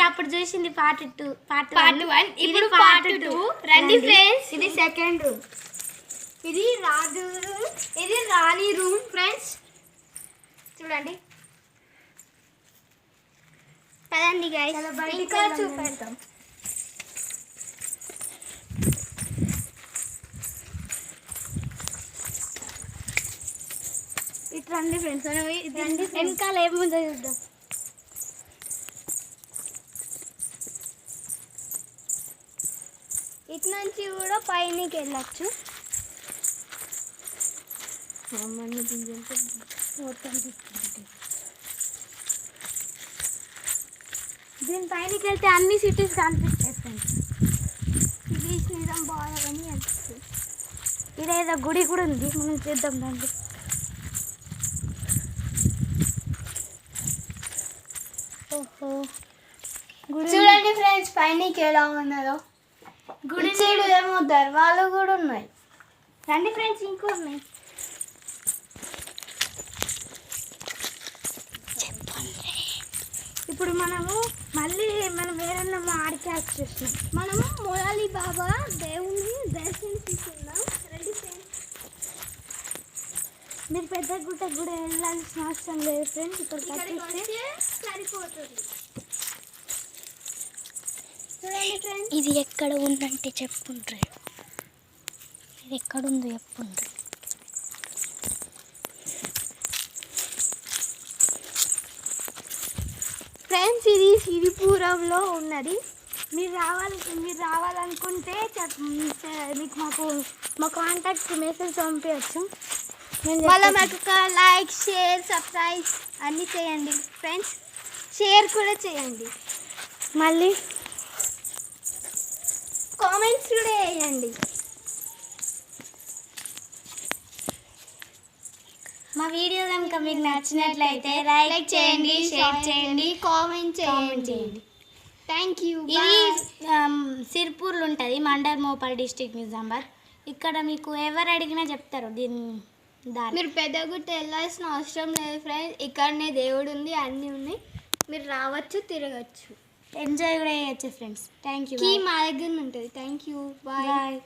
అప్పుడు చూసింది పార్ట్ 1. ఇప్పుడు పార్ట్ 2. రండి ఫ్రెండ్స్. ఇది సెకండ్ రూమ్. ఇది రాజు రూమ్, ఇది రాణి రూమ్ ఫ్రెండ్స్. చూడండి. పదండి గైస్, ఇంకా చూపెడతాం. ఇటు రండి ఫ్రెండ్స్, వెనకాల ఏముందో చూద్దాం. ఇటు నుంచి కూడా పైనకి వెళ్ళచ్చు. దీని పైనకి వెళ్తే అన్ని సిటీస్ కనిపిస్తాయి ఫ్రెండ్స్. ఇది శ్రీరామ్ బాగా అని అనిపిస్తుంది. ఇదేదో గుడి కూడా ఉంది, మనం చూద్దాం రండి. ఓహో, చూడండి ఫ్రెండ్స్ పైనకి ఎలా ఉన్నదో. గుడి సైడ్ ఏమో దర్వాలు కూడా ఉన్నాయి. రండి ఫ్రెండ్స్, ఇంకో ఉన్నాయి. ఇప్పుడు మనము మనం వేరే ఆడికి వచ్చేసినాం. మనము మొరాలి బాబా దేవుని దర్శించుకుందాం. రండి ఫ్రెండ్స్. మీరు పెద్ద గుట్ట కూడా వెళ్ళాల్సిన అవసరం లేదు ఫ్రెండ్స్, ఇక్కడికి వస్తే సరిపోతుంది. చూడండి ఫ్రెండ్స్, ఇది ఎక్కడ ఉందంటే చెప్పుండ్రి. ఇది ఎక్కడుందో చెప్పుండ్రి. ఫ్రెండ్స్, ఇది సిరిపురంలో ఉన్నది. మీరు రావాలనుకుంటే మీకు మా కాంటాక్ట్ మెసేజ్ పంపించచ్చు. మళ్ళీ మాకు ఒక లైక్, షేర్, సబ్స్క్రైబ్ అన్నీ చేయండి ఫ్రెండ్స్. షేర్ కూడా చేయండి. మళ్ళీ కామెంట్స్ కూడా వేయండి. మా వీడియో కనుక మీకు నచ్చినట్లయితే లైక్ చేయండి, షేర్ చేయండి, కామెంట్ చేయండి. Thank you. ఇది సిర్పూర్లో ఉంటుంది, మండల్ మోపల్ డిస్ట్రిక్ట్ నిజామాబాద్. ఇక్కడ మీకు ఎవరు అడిగినా చెప్తారు దీని దారి. మీరు పెద్దగుట్ట వెళ్ళాల్సిన అవసరం లేదు ఫ్రెండ్స్. ఇక్కడనే దేవుడు ఉంది, అన్నీ ఉన్నాయి. మీరు రావచ్చు, తిరగచ్చు, ఎంజాయ్ కూడా చేయొచ్చు ఫ్రెండ్స్. Thank you. మా దగ్గర ఉంటుంది. Thank you. బాయ్.